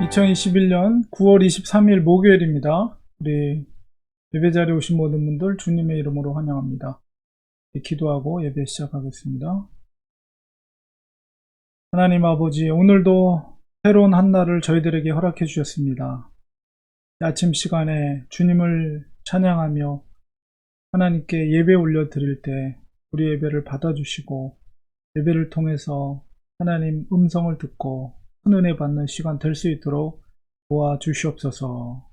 2021년 9월 23일 목요일입니다. 우리 예배 자리에 오신 모든 분들 주님의 이름으로 환영합니다. 기도하고 예배 시작하겠습니다. 하나님 아버지, 오늘도 새로운 한 날을 저희들에게 허락해 주셨습니다. 아침 시간에 주님을 찬양하며 하나님께 예배 올려드릴 때 우리 예배를 받아주시고 예배를 통해서 하나님 음성을 듣고 큰 은혜 받는 시간 될 수 있도록 도와주시옵소서.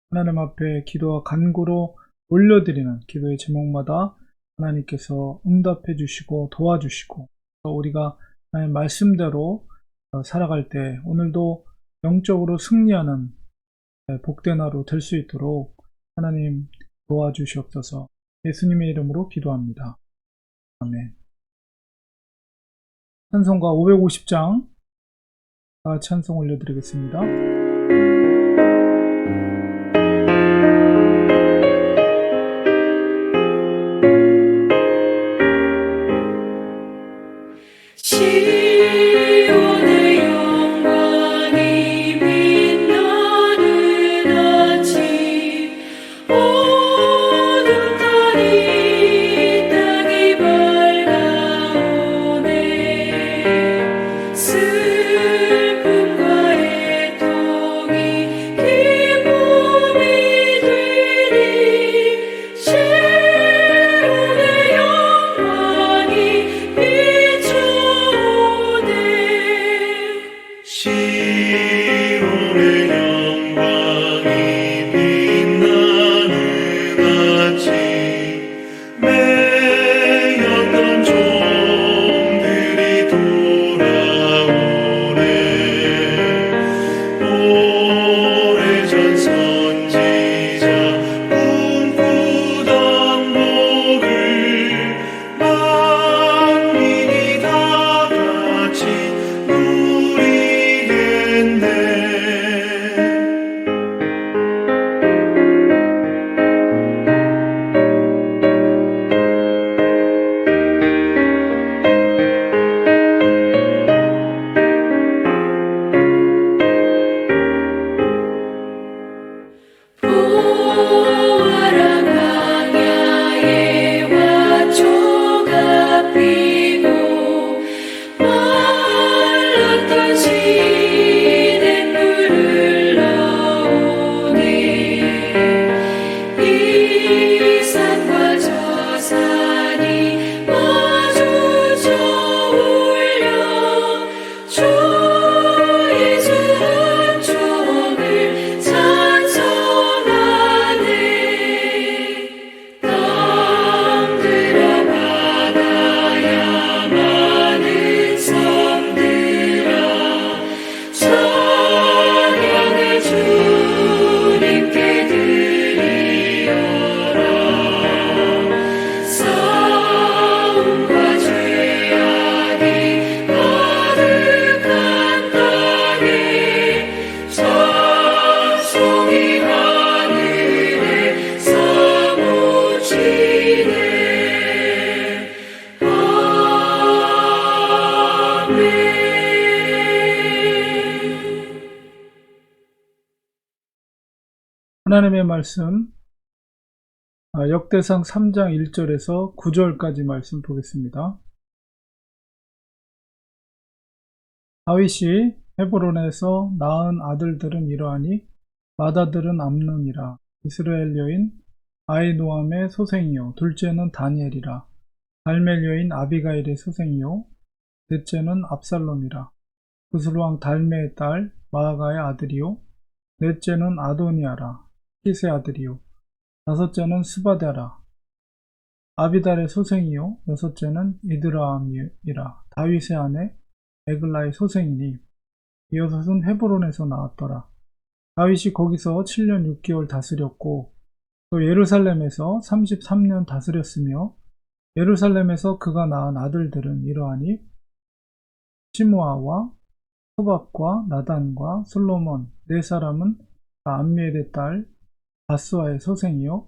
하나님 앞에 기도와 간구로 올려드리는 기도의 제목마다 하나님께서 응답해 주시고 도와주시고 또 우리가 하나님 말씀대로 살아갈 때 오늘도 영적으로 승리하는 복된 하루 될 수 있도록 하나님 도와주시옵소서. 예수님의 이름으로 기도합니다. 아멘. 찬송가 550장 찬송 올려드리겠습니다. 하나님의 말씀 역대상 3장 1절에서 9절까지 말씀 보겠습니다. 다윗이 헤브론에서 낳은 아들들은 이러하니 맏아들은 암논이라 이스라엘 여인 아히노암의 소생이요 둘째는 다니엘이라 갈멜 여인 아비가일의 소생이요 넷째는 압살롬이라 구슬왕 달메의 딸 마아가의 아들이요 넷째는 아도니아라 키스의 아들이요 다섯째는 스바데라 아비달의 소생이요 여섯째는 이드라암이라 다윗의 아내 에글라의 소생이니 이 여섯은 헤브론에서 나왔더라. 다윗이 거기서 7년 6개월 다스렸고 또 예루살렘에서 33년 다스렸으며 예루살렘에서 그가 낳은 아들들은 이러하니 시므아와 소밥과 나단과 솔로몬 네 사람은 다 암미엘의 딸 바스와의 소생이요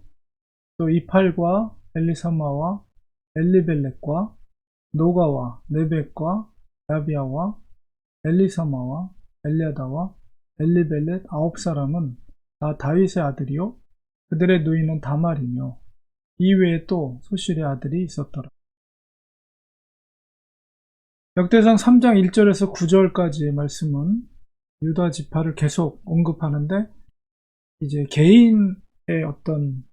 또 이팔과 엘리사마와 엘리벨렉과 노가와 네벡과 야비아와 엘리사마와 엘리아다와 엘리벨렛 9사람은 다 다윗의 아들이요 그들의 누이는 다말이며 이외에 또 소실의 아들이 있었더라. 역대상 3장 1절에서 9절까지의 말씀은 유다 지파를 계속 언급하는데 이제 개인의 어떤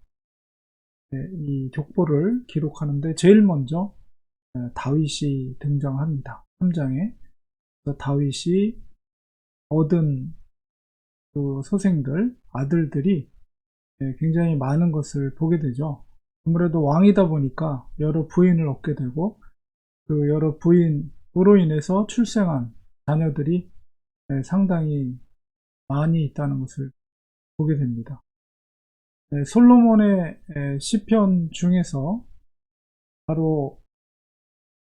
이 족보를 기록하는데 제일 먼저 다윗이 등장합니다. 3장에 다윗이 얻은 그 소생들, 아들들이 굉장히 많은 것을 보게 되죠. 아무래도 왕이다 보니까 여러 부인을 얻게 되고 그 여러 부인으로 인해서 출생한 자녀들이 상당히 많이 있다는 것을 보게 됩니다. 솔로몬의 시편 중에서 바로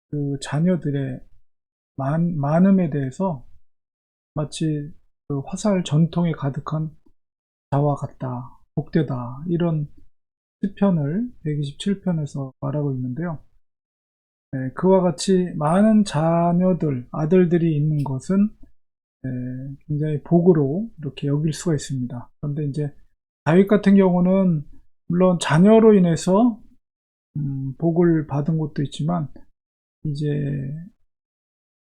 그 자녀들의 많음에 대해서 마치 그 화살 전통에 가득한 자와 같다, 복되다 이런 시편을 127편에서 말하고 있는데요. 그와 같이 많은 자녀들, 아들들이 있는 것은 굉장히 복으로 이렇게 여길 수가 있습니다. 그런데 이제 다윗 같은 경우는 물론 자녀로 인해서 복을 받은 것도 있지만 이제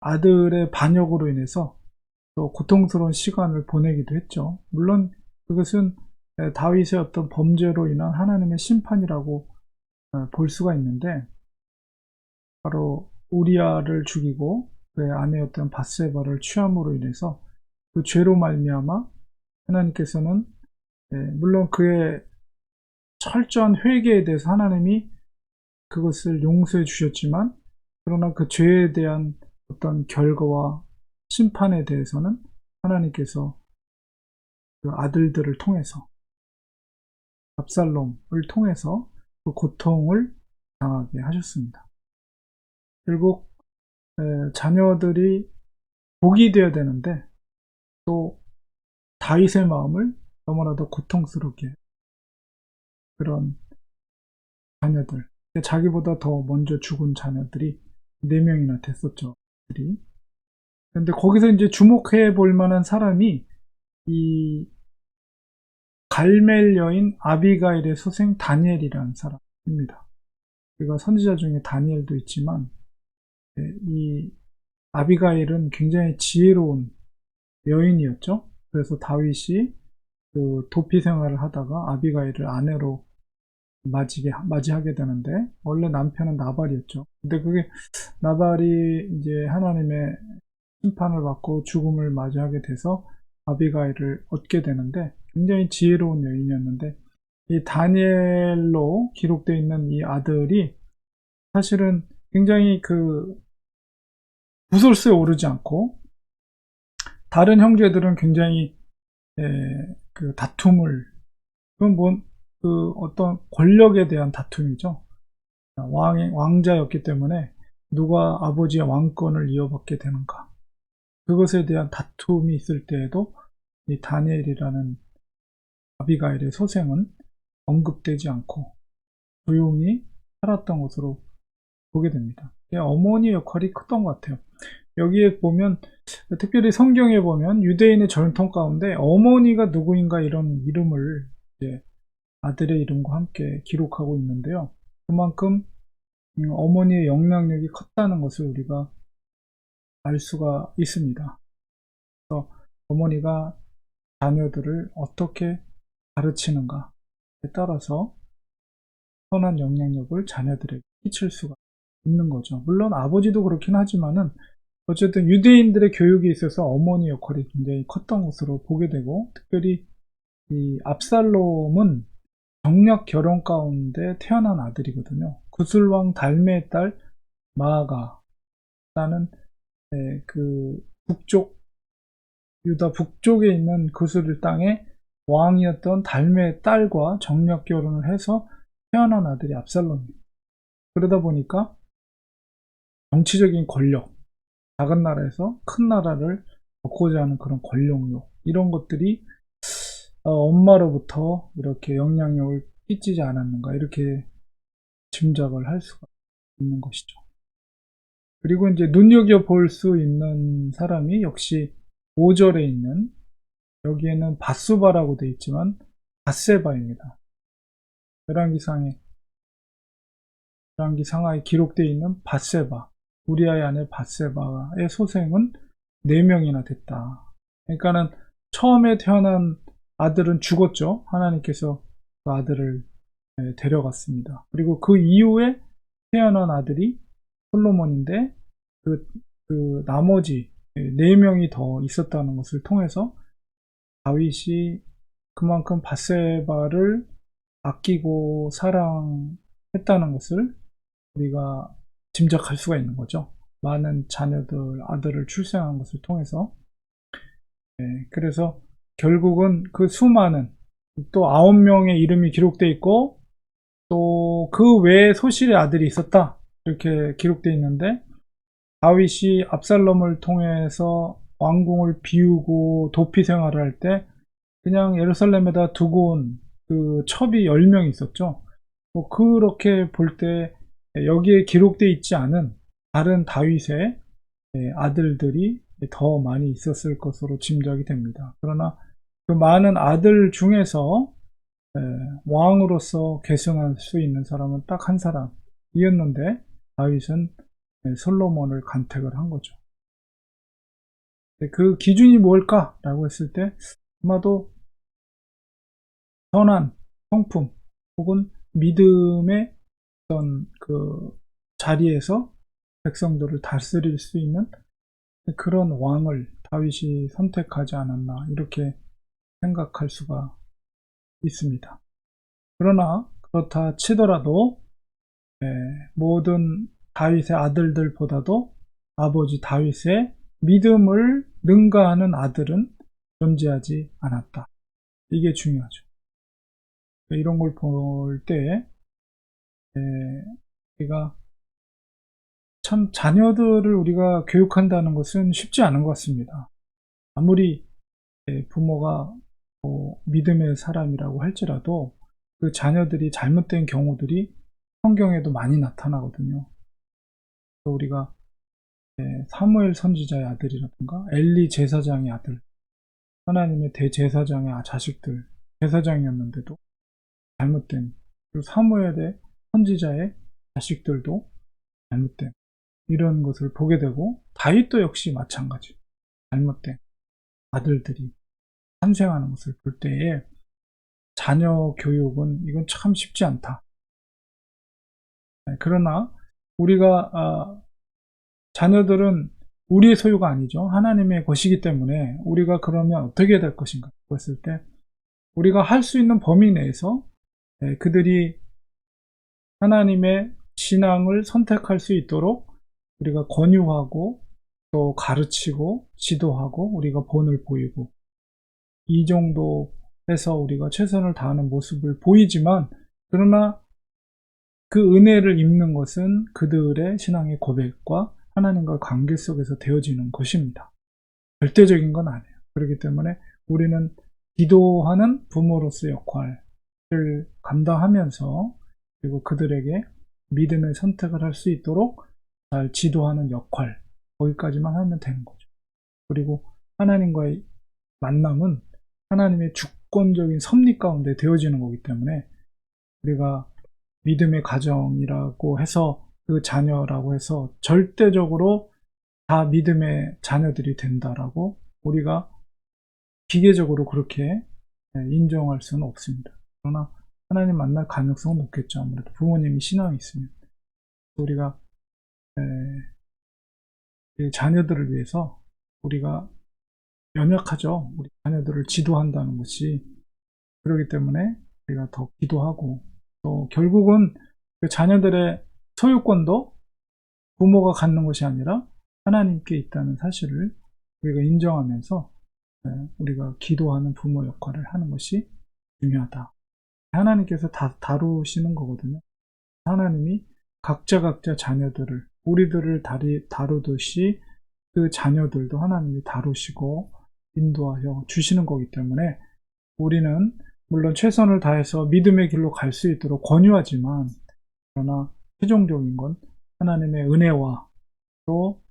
아들의 반역으로 인해서 또 고통스러운 시간을 보내기도 했죠. 물론 그것은 다윗의 어떤 범죄로 인한 하나님의 심판이라고 볼 수가 있는데 바로 우리아를 죽이고 그의 아내였던 바세바를 취함으로 인해서 그 죄로 말미암아 하나님께서는 물론 그의 철저한 회개에 대해서 하나님이 그것을 용서해 주셨지만 그러나 그 죄에 대한 어떤 결과와 심판에 대해서는 하나님께서 그 아들들을 통해서 압살롬을 통해서 그 고통을 당하게 하셨습니다. 결국 자녀들이 복이 되어야 되는데 또 다윗의 마음을 너무나도 고통스럽게 그런 자녀들 자기보다 더 먼저 죽은 자녀들이 4명이나 됐었죠. 그런데 거기서 이제 주목해 볼 만한 사람이 이 갈멜 여인 아비가일의 소생 다니엘이라는 사람입니다. 우리가 선지자 중에 다니엘도 있지만 이 아비가일은 굉장히 지혜로운 여인이었죠. 그래서 다윗이 그 도피 생활을 하다가 아비가일을 아내로 맞이하게 되는데 원래 남편은 나발이었죠. 근데 그게 나발이 이제 하나님의 심판을 받고 죽음을 맞이하게 돼서 아비가일을 얻게 되는데 굉장히 지혜로운 여인이었는데 이 다니엘로 기록되어 있는 이 아들이 사실은 굉장히 그 구설수에 오르지 않고 다른 형제들은 굉장히 그 다툼을 그건 그 어떤 권력에 대한 다툼이죠. 왕자였기 때문에 누가 아버지의 왕권을 이어받게 되는가 그것에 대한 다툼이 있을 때에도 이 다니엘이라는 아비가일의 소생은 언급되지 않고 조용히 살았던 것으로 보게 됩니다. 어머니 역할이 컸던 것 같아요. 여기에 보면 특별히 성경에 보면 유대인의 전통 가운데 어머니가 누구인가 이런 이름을 이제 아들의 이름과 함께 기록하고 있는데요. 그만큼 어머니의 영향력이 컸다는 것을 우리가 알 수가 있습니다. 그래서 어머니가 자녀들을 어떻게 가르치는가에 따라서 선한 영향력을 자녀들에게 끼칠 수가 있는 거죠. 물론 아버지도 그렇긴 하지만은 어쨌든 유대인들의 교육에 있어서 어머니 역할이 굉장히 컸던 것으로 보게 되고 특별히 이 압살롬은 정략 결혼 가운데 태어난 아들이거든요. 구슬왕 달메의 딸 마아가라는 그 북쪽 유다 북쪽에 있는 구슬 땅의 왕이었던 달메의 딸과 정략 결혼을 해서 태어난 아들이 압살롬입니다. 그러다 보니까 정치적인 권력, 작은 나라에서 큰 나라를 얻고자 하는 그런 권력욕 이런 것들이 엄마로부터 이렇게 영향력을 끼치지 않았는가 이렇게 짐작을 할 수가 있는 것이죠. 그리고 이제 눈여겨볼 수 있는 사람이 역시 5절에 있는 여기에는 바수바라고 되어 있지만 밧세바입니다. 열왕기상에 열왕기상하에 기록되어 있는 밧세바, 우리아의 아내 밧세바의 소생은 4명이나 됐다. 그러니까는 처음에 태어난 아들은 죽었죠. 하나님께서 그 아들을 데려갔습니다. 그리고 그 이후에 태어난 아들이 솔로몬인데 그 나머지 4명이 더 있었다는 것을 통해서 다윗이 그만큼 밧세바를 아끼고 사랑했다는 것을 우리가 짐작할 수가 있는 거죠. 많은 자녀들, 아들을 출생한 것을 통해서. 그래서 결국은 그 수많은 또 9명의 이름이 기록되어 있고 또 그 외에 소실의 아들이 있었다. 이렇게 기록되어 있는데 다윗이 압살롬을 통해서 왕궁을 비우고 도피 생활을 할 때 그냥 예루살렘에다 두고 온 그 첩이 10명이 있었죠. 뭐 그렇게 볼 때 여기에 기록되어 있지 않은 다른 다윗의 아들들이 더 많이 있었을 것으로 짐작이 됩니다. 그러나 그 많은 아들 중에서 왕으로서 계승할 수 있는 사람은 딱 한 사람이었는데 다윗은 솔로몬을 간택을 한 거죠. 그 기준이 뭘까라고 했을 때 아마도 선한 성품 혹은 믿음의 어떤 그 자리에서 백성들을 다스릴 수 있는 그런 왕을 다윗이 선택하지 않았나 이렇게 생각할 수가 있습니다. 그러나 그렇다 치더라도 모든 다윗의 아들들보다도 아버지 다윗의 믿음을 능가하는 아들은 존재하지 않았다. 이게 중요하죠. 이런 걸 볼 때 우리가 참 자녀들을 우리가 교육한다는 것은 쉽지 않은 것 같습니다. 아무리 부모가 믿음의 사람이라고 할지라도 그 자녀들이 잘못된 경우들이 성경에도 많이 나타나거든요. 우리가 사무엘 선지자의 아들이라든가 엘리 제사장의 아들, 하나님의 대제사장의 자식들, 제사장이었는데도 잘못된, 그리고 사무엘의 선지자의 자식들도 잘못된 이런 것을 보게 되고 다윗도 역시 마찬가지 잘못된 아들들이 탄생하는 것을 볼 때에 자녀 교육은 이건 참 쉽지 않다. 그러나 우리가 자녀들은 우리의 소유가 아니죠. 하나님의 것이기 때문에 우리가 그러면 어떻게 될 것인가 했을 때 우리가 할 수 있는 범위 내에서 그들이 하나님의 신앙을 선택할 수 있도록 우리가 권유하고 또 가르치고 지도하고 우리가 본을 보이고 이 정도 해서 우리가 최선을 다하는 모습을 보이지만 그러나 그 은혜를 입는 것은 그들의 신앙의 고백과 하나님과 관계 속에서 되어지는 것입니다. 절대적인 건 아니에요. 그렇기 때문에 우리는 기도하는 부모로서의 역할을 감당하면서 그리고 그들에게 믿음의 선택을 할 수 있도록 잘 지도하는 역할 거기까지만 하면 되는 거죠. 그리고 하나님과의 만남은 하나님의 주권적인 섭리 가운데 되어지는 거기 때문에 우리가 믿음의 가정이라고 해서 그 자녀라고 해서 절대적으로 다 믿음의 자녀들이 된다라고 우리가 기계적으로 그렇게 인정할 수는 없습니다. 그러나 하나님 만날 가능성은 높겠죠. 아무래도 부모님이 신앙이 있으면 우리가 자녀들을 위해서 우리가 연약하죠. 우리 자녀들을 지도한다는 것이 그렇기 때문에 우리가 더 기도하고 또 결국은 그 자녀들의 소유권도 부모가 갖는 것이 아니라 하나님께 있다는 사실을 우리가 인정하면서 우리가 기도하는 부모 역할을 하는 것이 중요하다. 하나님께서 다 다루시는 거거든요. 하나님이 각자 자녀들을 우리들을 다루듯이 그 자녀들도 하나님이 다루시고 인도하여 주시는 거기 때문에 우리는 물론 최선을 다해서 믿음의 길로 갈 수 있도록 권유하지만 그러나 최종적인 건 하나님의 은혜와 또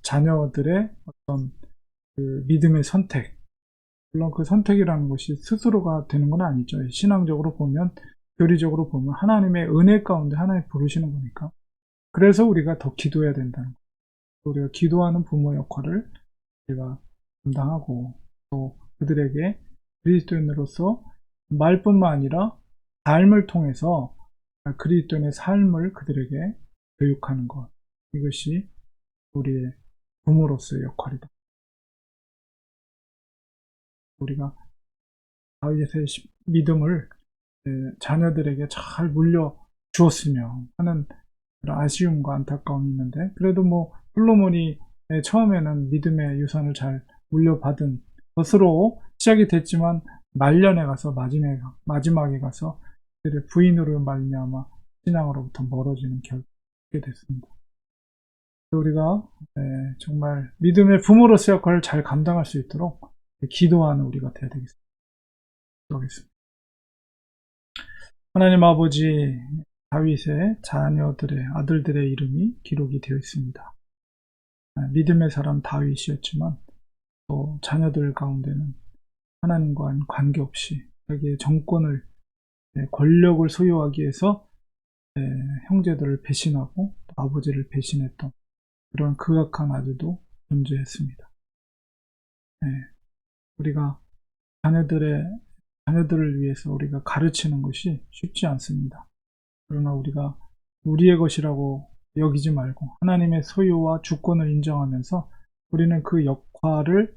자녀들의 어떤 그 믿음의 선택, 물론 그 선택이라는 것이 스스로가 되는 건 아니죠. 신앙적으로 보면, 교리적으로 보면 하나님의 은혜 가운데 하나님 부르시는 거니까. 그래서 우리가 더 기도해야 된다는 거예요. 우리가 기도하는 부모 역할을 우리가 감당하고, 또 그들에게 그리스도인으로서 말뿐만 아니라 삶을 통해서 그리스도인의 삶을 그들에게 교육하는 것, 이것이 우리의 부모로서의 역할이다. 우리가 다윗의 믿음을 자녀들에게 잘 물려 주었으며 하는 그런 아쉬움과 안타까움이 있는데, 그래도 뭐 솔로몬이 처음에는 믿음의 유산을 잘 물려받은 것으로 시작이 됐지만, 말년에 가서 마지막에 가서 그들의 부인으로 말미암아 신앙으로부터 멀어지는 결국이 됐습니다. 우리가 정말 믿음의 부모로서의 역할을 잘 감당할 수 있도록 기도하는 우리가 되어야 되겠습니다. 기도하겠습니다. 하나님 아버지, 다윗의 자녀들의 아들들의 이름이 기록이 되어 있습니다. 믿음의 사람 다윗이었지만 또 자녀들 가운데는 하나님과는 관계없이 자기의 정권을, 권력을 소유하기 위해서 형제들을 배신하고 아버지를 배신했던 그런 극악한 아들도 존재했습니다. 우리가 자녀들을 위해서 우리가 가르치는 것이 쉽지 않습니다. 그러나 우리가 우리의 것이라고 여기지 말고 하나님의 소유와 주권을 인정하면서 우리는 그 역할을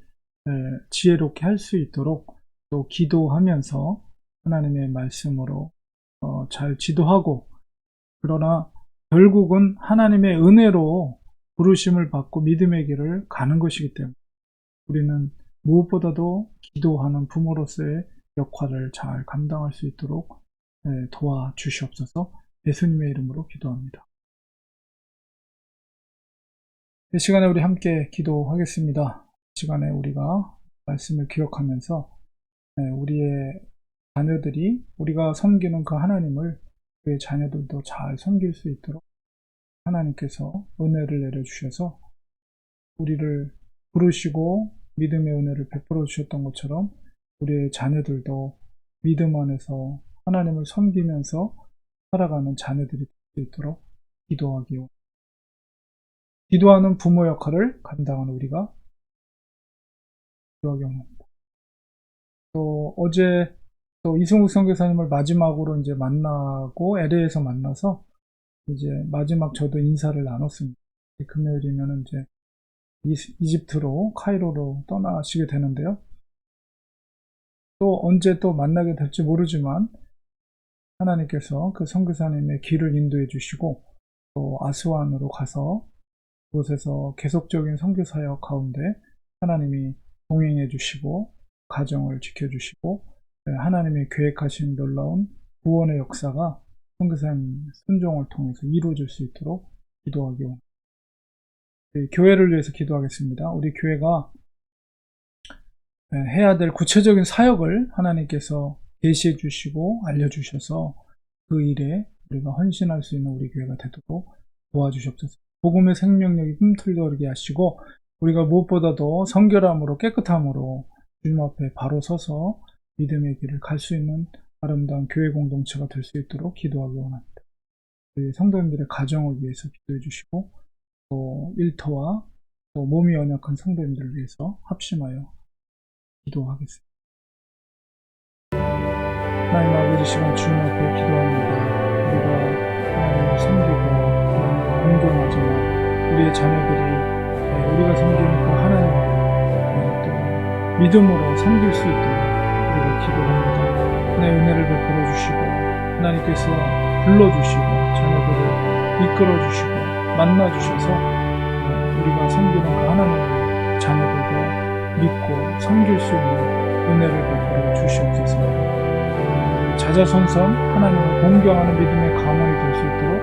지혜롭게 할 수 있도록 또 기도하면서 하나님의 말씀으로 잘 지도하고, 그러나 결국은 하나님의 은혜로 부르심을 받고 믿음의 길을 가는 것이기 때문에 우리는 무엇보다도 기도하는 부모로서의 역할을 잘 감당할 수 있도록 도와주시옵소서. 예수님의 이름으로 기도합니다. 이 시간에 우리 함께 기도하겠습니다. 이 시간에 우리가 말씀을 기억하면서 우리의 자녀들이, 우리가 섬기는 그 하나님을 그의 자녀들도 잘 섬길 수 있도록 하나님께서 은혜를 내려주셔서 우리를 부르시고 믿음의 은혜를 베풀어 주셨던 것처럼 우리의 자녀들도 믿음 안에서 하나님을 섬기면서 살아가는 자녀들이 될 수 있도록 기도하기 원합니다. 기도하는 부모 역할을 감당하는 우리가 기도하기 원합니다. 또 어제 또 이승욱 선교사님을 마지막으로 이제 만나고 LA에서 만나서 이제 마지막 저도 인사를 나눴습니다. 금요일이면 이제 이집트로 카이로로 떠나시게 되는데요. 또 언제 또 만나게 될지 모르지만 하나님께서 그 선교사님의 길을 인도해 주시고 또 아스완으로 가서 그곳에서 계속적인 선교 사역 가운데 하나님이 동행해 주시고 가정을 지켜주시고 하나님이 계획하신 놀라운 구원의 역사가 선교사님 순종을 통해서 이루어질 수 있도록 기도하기 원합니다. 교회를 위해서 기도하겠습니다. 우리 교회가 해야 될 구체적인 사역을 하나님께서 계시해 주시고 알려주셔서 그 일에 우리가 헌신할 수 있는 우리 교회가 되도록 도와주시옵소서. 복음의 생명력이 꿈틀거리게 하시고 우리가 무엇보다도 성결함으로 깨끗함으로 주님 앞에 바로 서서 믿음의 길을 갈 수 있는 아름다운 교회 공동체가 될 수 있도록 기도하기 원합니다. 우리 성도님들의 가정을 위해서 기도해 주시고 또 일터와 또 몸이 연약한 성도님들을 위해서 합심하여 기도하겠습니다. 하나님 아버지, 시간 주님 앞에 기도합니다. 우리가 하나님을 섬기고 하나님을 공경하지만 우리의 자녀들이 우리가 섬기는 그 하나님을 또 믿음으로 섬길 수 있도록 우리가 기도합니다. 하나님의 은혜를 베풀어 주시고 하나님께서 불러주시고 자녀들을 이끌어 주시고 만나 주셔서 우리가 섬기는 그 하나님을 자녀들도 믿고 섬길 수 있는 은혜를 베풀어 주시옵소서. 자자손손 하나님을 공경하는 믿음의 가문이 될 수 있도록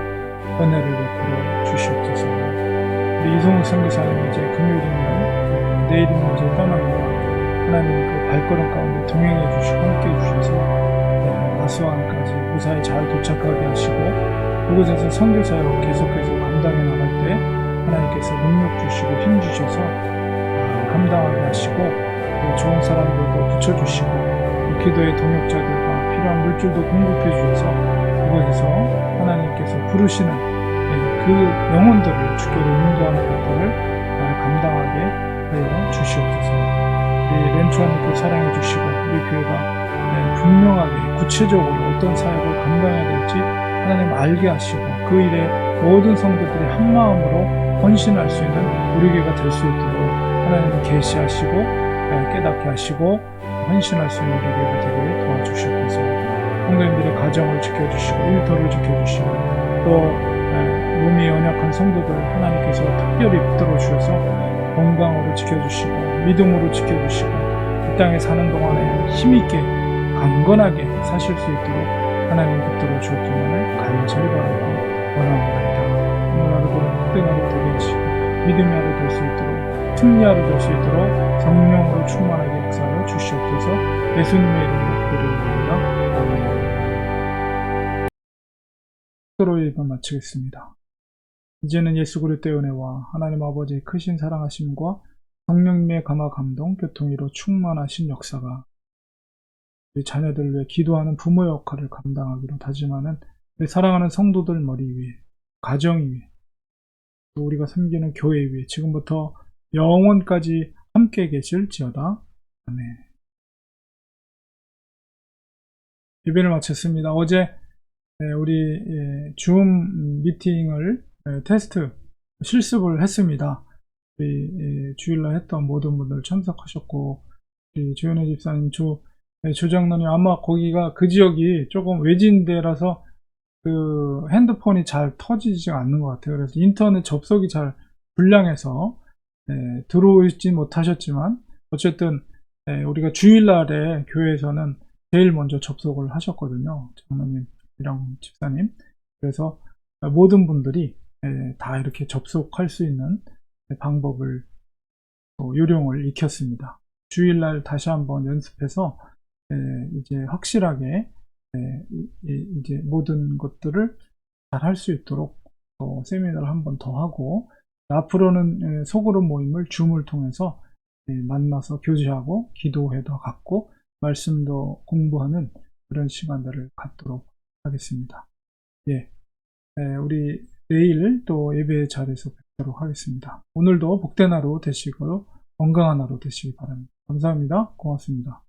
은혜를 베풀어 주시옵소서. 우리 이성욱 선교사님 이제 금요일이면 내일이면 이제 떠납니다. 하나님 그 발걸음 가운데 동행해 주시고 함께 해주셔서 아스완까지 무사히 잘 도착하게 하시고 그곳에서 선교사역 계속해서 감당해 나갈 때 하나님께서 능력 주시고 힘 주셔서 감당하게 하시고 또 좋은 사람들도 붙여주시고 또 기도의 동역자들과 필요한 물질도 공급해 주셔서 그곳에서 하나님께서 부르시는 그 영혼들을 주께로 인도하는 것들을 감당하게 하여 주시옵소서. 우리 렌초아님도 사랑해 주시고 우리 교회가 분명하게 구체적으로 어떤 사역을 감당해야 될지 하나님 알게 하시고 그 일에 모든 성도들이 한마음으로 헌신할 수 있는 우리 교회가 될 수 있도록 하나님 계시하시고 깨닫게 하시고 헌신할 수 있는 우리 교회가 되게 도와주시옵소서. 성도님들의 가정을 지켜주시고 일터를 지켜주시고 또 몸이 연약한 성도들 하나님께서 특별히 붙들어 주셔서 건강으로 지켜주시고 믿음으로 지켜주시고 이 땅에 사는 동안에 힘있게 강건하게 사실 수 있도록 하나님 붙들어 주었기만을 간절히 바라고 원하옵나이다. 오늘 하루도 복된 하루 되게 하시고 믿음의 하루 될 수 있도록 승리 하루 될 수 있도록 성령으로 충만하게 역사하여 주시옵소서. 예수님의 이름으로 기도드립니다. 아멘. 기도로 예배 마치겠습니다. 이제는 예수 그리스도의 은혜와 하나님 아버지의 크신 사랑하심과 성령님의 감화 감동 교통이로 충만하신 역사가 우리 자녀들을 위해 기도하는 부모 역할을 감당하기로 다짐하는 우리 사랑하는 성도들 머리 위에 가정 위에 또 우리가 섬기는 교회 위에 지금부터 영원까지 함께 계실지어다. 아멘. 예배를 마쳤습니다. 어제 우리 줌 미팅을 테스트 실습을 했습니다. 주일날 했던 모든 분들 참석하셨고 조현혜 집사님, 조장로님 아마 거기가 그 지역이 조금 외진데라서 그 핸드폰이 잘 터지지 않는 것 같아요. 그래서 인터넷 접속이 잘 불량해서 들어오지 못하셨지만 어쨌든 우리가 주일날에 교회에서는 제일 먼저 접속을 하셨거든요. 장로님이랑 집사님. 그래서 모든 분들이 다 이렇게 접속할 수 있는 방법을 요령을 익혔습니다. 주일날 다시 한번 연습해서 이제 확실하게 이제 모든 것들을 잘 할 수 있도록 세미나를 한 번 더 하고 앞으로는 소그룹 모임을 줌을 통해서 만나서 교제하고 기도회도 갖고 말씀도 공부하는 그런 시간들을 갖도록 하겠습니다. 예, 우리 내일 또 예배 자리에서 뵙도록 하겠습니다. 오늘도 복된 하루 되시고 건강한 하루 되시기 바랍니다. 감사합니다. 고맙습니다.